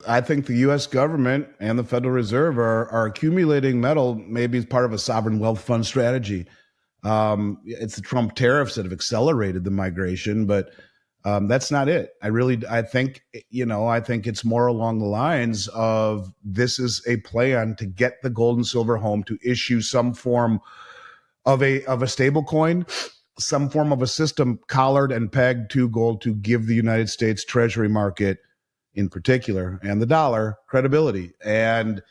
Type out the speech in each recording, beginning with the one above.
I think the U.S. government and the Federal Reserve are accumulating metal, maybe as part of a sovereign wealth fund strategy. It's the Trump tariffs that have accelerated the migration, but that's not it. I think, I think it's more along the lines of this is a plan to get the gold and silver home, to issue some form of a stable coin, some form of a system collared and pegged to gold to give the United States Treasury market in particular, and the dollar, credibility. And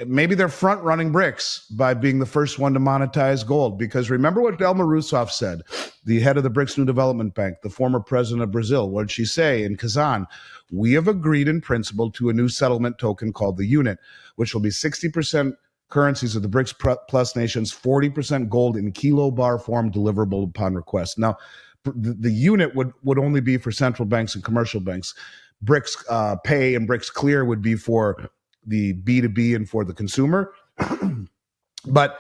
maybe they're front running BRICS by being the first one to monetize gold. Because remember what Dilma Rousseff said, the head of the BRICS New Development Bank, the former president of Brazil. What did she say in Kazan? We have agreed in principle to a new settlement token called the unit, which will be 60% currencies of the BRICS Plus nations, 40% gold in kilobar form, deliverable upon request. Now, the unit would only be for central banks and commercial banks. BRICS Pay and BRICS Clear would be for the B2B and for the consumer. But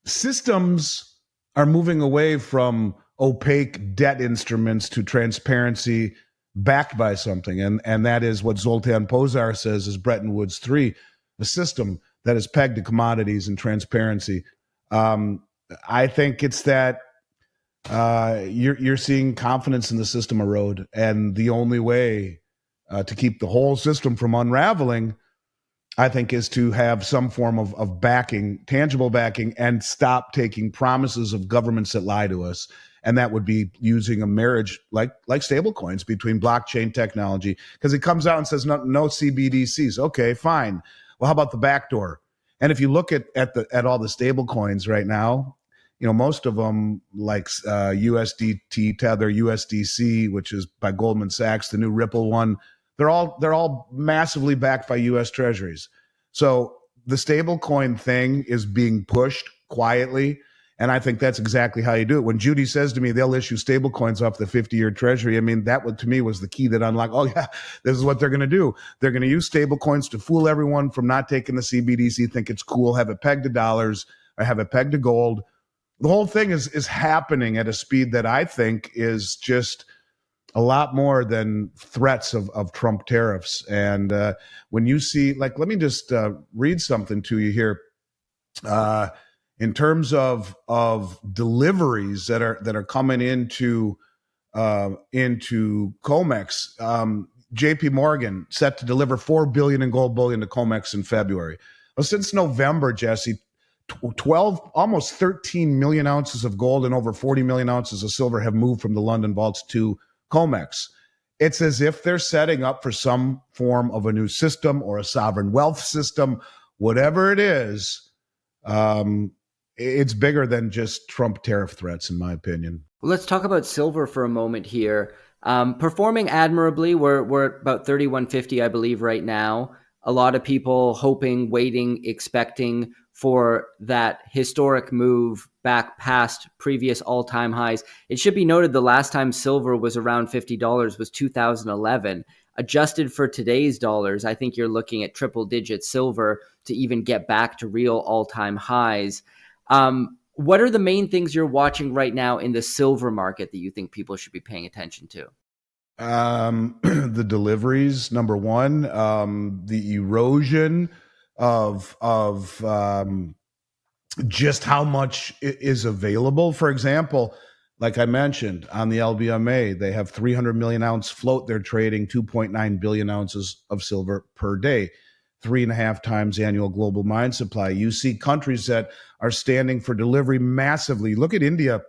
systems are moving away from opaque debt instruments to transparency backed by something. And that is what Zoltan Pozsar says is Bretton Woods 3, a system that is pegged to commodities and transparency. I think it's that you're seeing confidence in the system erode. And the only way to keep the whole system from unraveling, I think, is to have some form of backing, tangible backing, and stop taking promises of governments that lie to us. And that would be using a marriage like stablecoins between blockchain technology, because it comes out and says no CBDCs. Okay, fine. Well, how about the backdoor? And if you look at all the stablecoins right now, most of them, like USDT, Tether, USDC, which is by Goldman Sachs, the new Ripple one, they're all massively backed by U.S. treasuries. So the stablecoin thing is being pushed quietly, and I think that's exactly how you do it. When Judy says to me they'll issue stablecoins off the 50-year treasury, I mean, that to me was the key that unlocked, oh yeah, this is what they're going to do. They're going to use stablecoins to fool everyone from not taking the CBDC, think it's cool, have it pegged to dollars, or have it pegged to gold. The whole thing is happening at a speed that I think is just a lot more than threats of Trump tariffs. And when you see, let me just read something to you here. In terms of deliveries that are coming into Comex, J.P. Morgan set to deliver $4 billion in gold bullion to Comex in February. Well, since November, Jesse, almost 13 million ounces of gold and over 40 million ounces of silver have moved from the London vaults to Comex. It's as if they're setting up for some form of a new system or a sovereign wealth system, whatever it is. It's bigger than just Trump tariff threats, in my opinion. Well, let's talk about silver for a moment here. Performing admirably. We're at about 31.50, I believe, right now. A lot of people hoping, waiting, expecting for that historic move back past previous all-time highs. It should be noted the last time silver was around $50 was 2011. Adjusted for today's dollars, I think you're looking at triple-digit silver to even get back to real all-time highs. What are the main things you're watching right now in the silver market that you think people should be paying attention to? The deliveries, number one, the erosion of just how much is available. For example, like I mentioned on the LBMA, they have 300 million ounce float. They're trading 2.9 billion ounces of silver per day, 3.5 times annual global mine supply. You see countries that are standing for delivery massively. Look at India.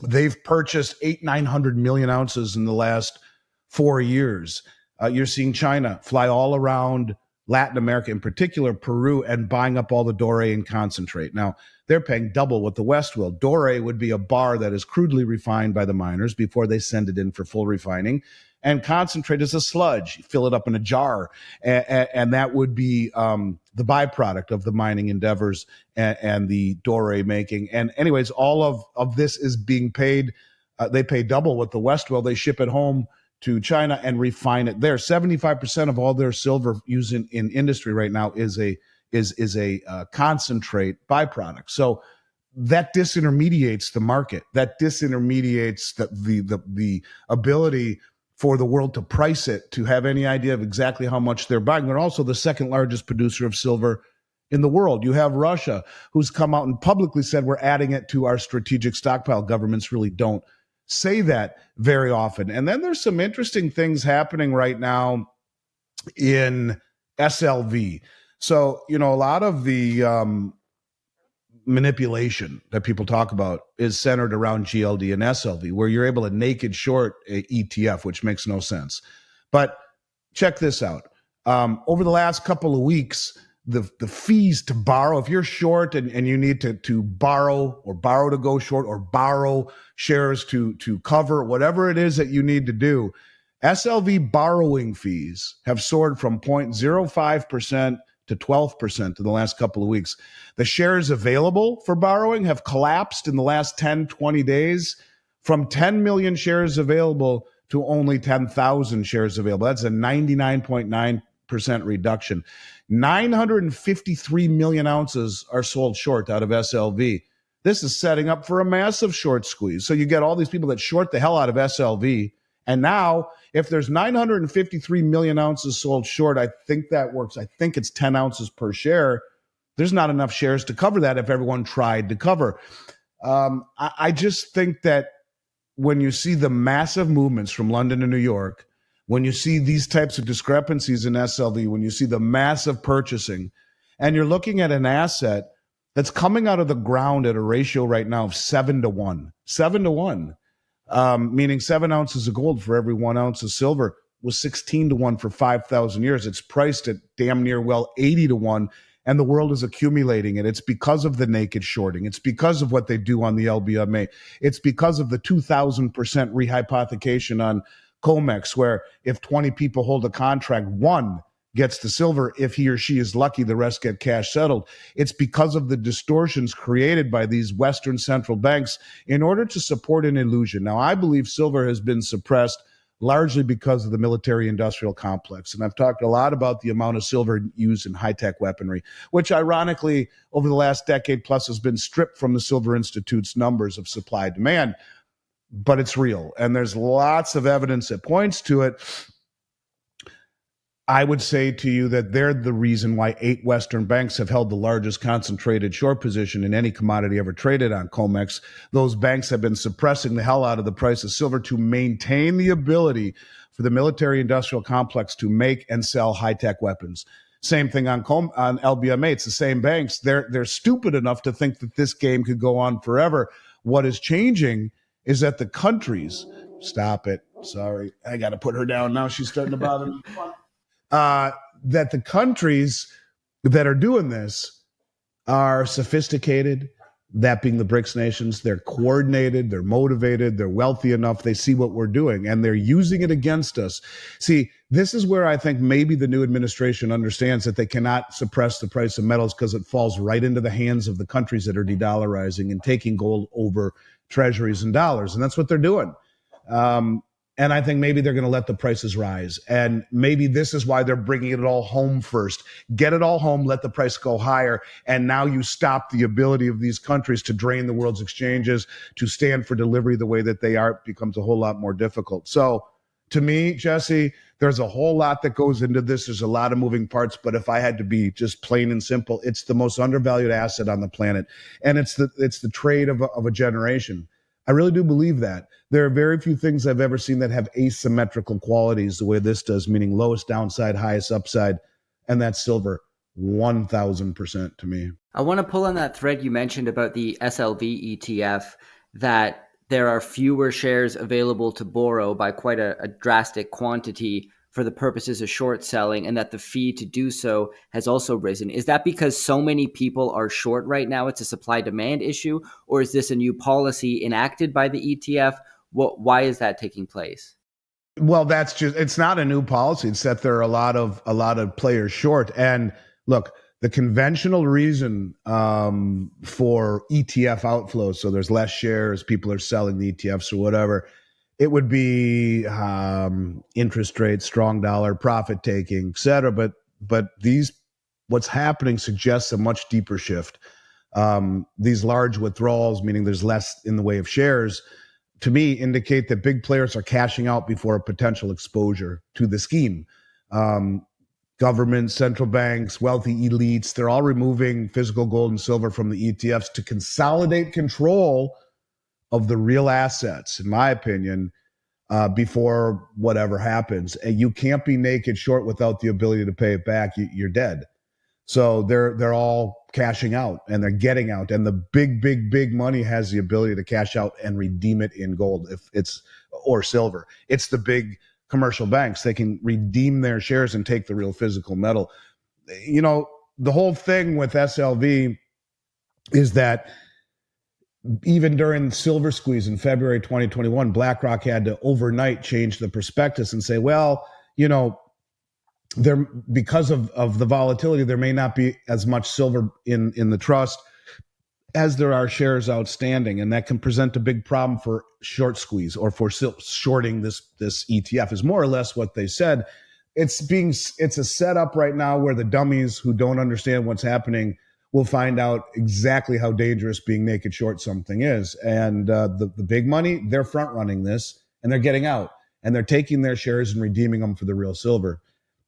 They've purchased 900 million ounces in the last 4 years. You're seeing China fly all around Latin America, in particular Peru, and buying up all the doré and concentrate. Now, they're paying double what the West will. Doré would be a bar that is crudely refined by the miners before they send it in for full refining. And concentrate is a sludge. You fill it up in a jar, and that would be the byproduct of the mining endeavors and the doré making. And anyways, all of this is being paid. They pay double what the West will. They ship it home to China and refine it there. 75% of all their silver used in industry right now is a concentrate byproduct. So that disintermediates the market. That disintermediates the ability for the world to price it, to have any idea of exactly how much they're buying. They're also the second largest producer of silver in the world. You have Russia, who's come out and publicly said we're adding it to our strategic stockpile. Governments really don't say that very often. And then there's some interesting things happening right now in SLV. So, a lot of the manipulation that people talk about is centered around GLD and SLV, where you're able to naked short a ETF, which makes no sense. But check this out. Over the last couple of weeks, the fees to borrow, if you're short and you need to borrow to go short or borrow shares to cover whatever it is that you need to do, SLV borrowing fees have soared from 0.05% to 12% in the last couple of weeks. The shares available for borrowing have collapsed in the last 10, 20 days from 10 million shares available to only 10,000 shares available. That's a 99.9% reduction. 953 million ounces are sold short out of SLV. This is setting up for a massive short squeeze. So you get all these people that short the hell out of SLV. And now, if there's 953 million ounces sold short, I think that works. I think it's 10 ounces per share. There's not enough shares to cover that if everyone tried to cover. I just think that when you see the massive movements from London to New York, when you see these types of discrepancies in SLV, when you see the massive purchasing, and you're looking at an asset that's coming out of the ground at a ratio right now of 7-to-1, 7-to-1. Meaning 7 ounces of gold for every 1 ounce of silver was 16-to-1 for 5,000 years. It's priced at damn near 80-to-1, and the world is accumulating it. It's because of the naked shorting. It's because of what they do on the LBMA. It's because of the 2,000% rehypothecation on Comex, where if 20 people hold a contract, one gets the silver. If he or she is lucky, the rest get cash settled. It's because of the distortions created by these Western central banks in order to support an illusion. Now, I believe silver has been suppressed largely because of the military-industrial complex. And I've talked a lot about the amount of silver used in high-tech weaponry, which ironically, over the last decade plus, has been stripped from the Silver Institute's numbers of supply-demand. But it's real, and there's lots of evidence that points to it. I would say to you that they're the reason why 8 Western banks have held the largest concentrated short position in any commodity ever traded on Comex. Those banks have been suppressing the hell out of the price of silver to maintain the ability for the military-industrial complex to make and sell high-tech weapons. Same thing on LBMA. It's the same banks. They're stupid enough to think that this game could go on forever. What is changing is that the countries, stop it. Sorry, I got to put her down now. She's starting to bother me. That the countries that are doing this are sophisticated, that being the BRICS nations. They're coordinated, they're motivated, they're wealthy enough, they see what we're doing, and they're using it against us. See, this is where I think maybe the new administration understands that they cannot suppress the price of metals because it falls right into the hands of the countries that are de-dollarizing and taking gold over treasuries and dollars, and that's what they're doing. And I think maybe they're going to let the prices rise. And maybe this is why they're bringing it all home first. Get it all home, let the price go higher. And now you stop the ability of these countries to drain the world's exchanges, to stand for delivery the way that they are. It becomes a whole lot more difficult. So to me, Jesse, there's a whole lot that goes into this. There's a lot of moving parts. But if I had to be just plain and simple, it's the most undervalued asset on the planet. And it's the trade of a generation. I really do believe that. There are very few things I've ever seen that have asymmetrical qualities the way this does, meaning lowest downside, highest upside, and that's silver, 1,000% to me. I want to pull on that thread you mentioned about the SLV ETF, that there are fewer shares available to borrow by quite a drastic quantity for the purposes of short selling, and that the fee to do so has also risen. Is that because so many people are short right now? It's a supply-demand issue, or is this a new policy enacted by the ETF? Why is that taking place? Well, it's not a new policy. It's that there are a lot of players short. And look, the conventional reason for ETF outflows, so there's less shares, people are selling the ETFs or whatever, it would be interest rates, strong dollar, profit taking, et cetera. But what's happening suggests a much deeper shift. These large withdrawals, meaning there's less in the way of shares, to me, indicate that big players are cashing out before a potential exposure to the scheme. Governments, central banks, wealthy elites, they're all removing physical gold and silver from the ETFs to consolidate control of the real assets, in my opinion, before whatever happens. And you can't be naked short without the ability to pay it back. You're dead. So they're all cashing out and they're getting out. And the big money has the ability to cash out and redeem it in gold if it's or silver. It's the big commercial banks. They can redeem their shares and take the real physical metal. You know, the whole thing with SLV is that even during the silver squeeze in February 2021, BlackRock had to overnight change the prospectus and say, well, you know, there, because of the volatility, there may not be as much silver in the trust as there are shares outstanding, and that can present a big problem for short squeeze or for shorting this ETF. Is more or less what they said. It's a setup right now where the dummies who don't understand what's happening will find out exactly how dangerous being naked short something is. And the big money, they're front running this, and they're getting out, and they're taking their shares and redeeming them for the real silver.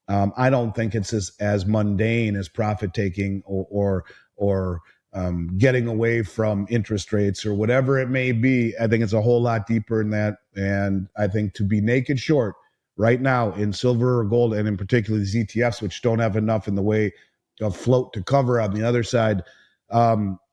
I don't think it's as mundane as profit taking or getting away from interest rates or whatever it may be. I think it's a whole lot deeper than that. And I think to be naked short right now in silver or gold, and in particular these ETFs, which don't have enough in the way of float to cover on the other side,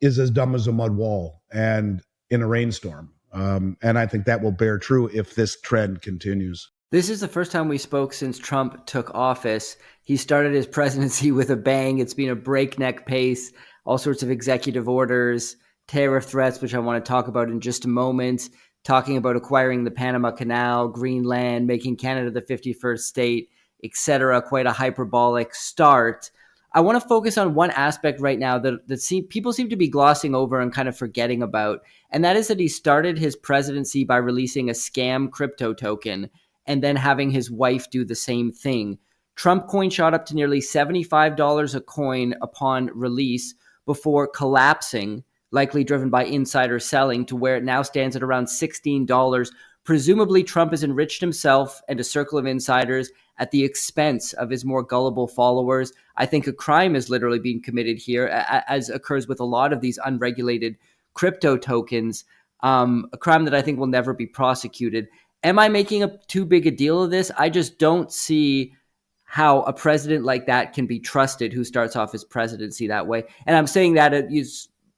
is as dumb as a mud wall and in a rainstorm. And I think that will bear true if this trend continues. This is the first time we spoke since Trump took office. He started his presidency with a bang. It's been a breakneck pace, all sorts of executive orders, tariff threats, which I want to talk about in just a moment, talking about acquiring the Panama Canal, Greenland, making Canada the 51st state, etc. Quite a hyperbolic start. I want to focus on one aspect right now that people seem to be glossing over and kind of forgetting about, and that is that he started his presidency by releasing a scam crypto token and then having his wife do the same thing. Trump coin shot up to nearly $75 a coin upon release before collapsing, likely driven by insider selling, to where it now stands at around $16. Presumably, Trump has enriched himself and a circle of insiders at the expense of his more gullible followers. I think a crime is literally being committed here, as occurs with a lot of these unregulated crypto tokens, a crime that I think will never be prosecuted. Am I making too big a deal of this? I just don't see how a president like that can be trusted who starts off his presidency that way. And I'm saying that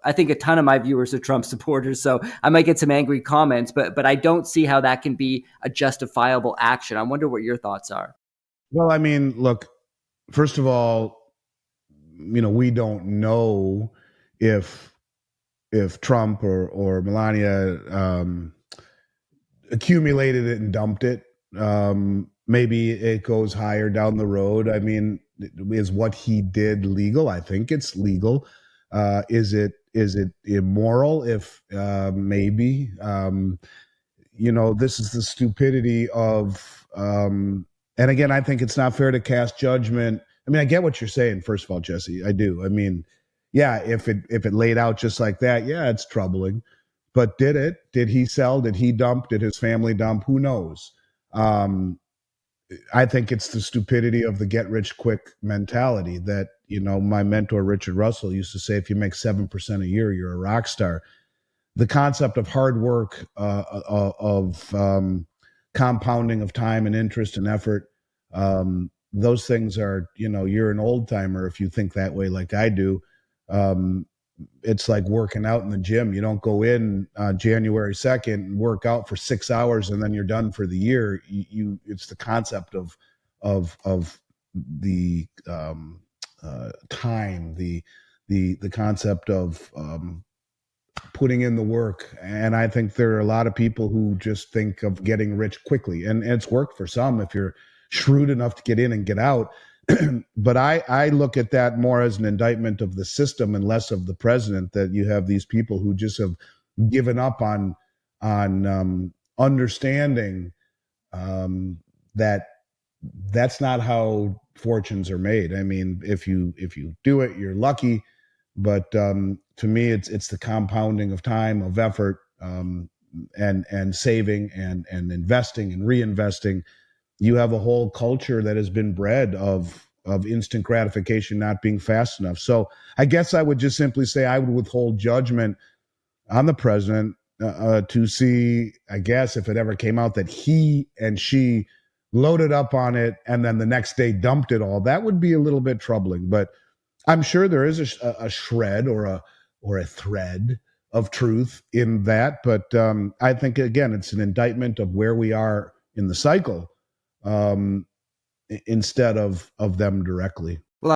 I think a ton of my viewers are Trump supporters, so I might get some angry comments, but I don't see how that can be a justifiable action. I wonder what your thoughts are. Well, I mean, look, first of all, you know, we don't know if Trump or Melania accumulated it and dumped it. Maybe it goes higher down the road. I mean, is what he did legal? I think it's legal. Is it immoral? If maybe, you know, this is the stupidity of. And again, I think it's not fair to cast judgment. I mean, I get what you're saying. First of all, Jesse, I do. I mean, yeah, if it laid out just like that, yeah, it's troubling. But did it? Did he sell? Did he dump? Did his family dump? Who knows? I think it's the stupidity of the get rich quick mentality that, you know, my mentor, Richard Russell, used to say, if you make 7% a year, you're a rock star. The concept of hard work, of compounding of time and interest and effort, those things are, you know, you're an old timer if you think that way like I do. It's like working out in the gym. You don't go in January 2nd and work out for 6 hours and then you're done for the year. It's the concept of the time, the concept of putting in the work. And I think there are a lot of people who just think of getting rich quickly, and it's worked for some if you're shrewd enough to get in and get out. But I look at that more as an indictment of the system and less of the president, that you have these people who just have given up on understanding that that's not how fortunes are made. I mean, if you do it, you're lucky. But to me, it's the compounding of time, of effort, and saving and investing and reinvesting. You have a whole culture that has been bred of instant gratification not being fast enough. So I guess I would just simply say I would withhold judgment on the president to see, I guess, if it ever came out that he and she loaded up on it and then the next day dumped it all. That would be a little bit troubling. But I'm sure there is a shred or a thread of truth in that. But I think, again, it's an indictment of where we are in the cycle instead of them directly. Well,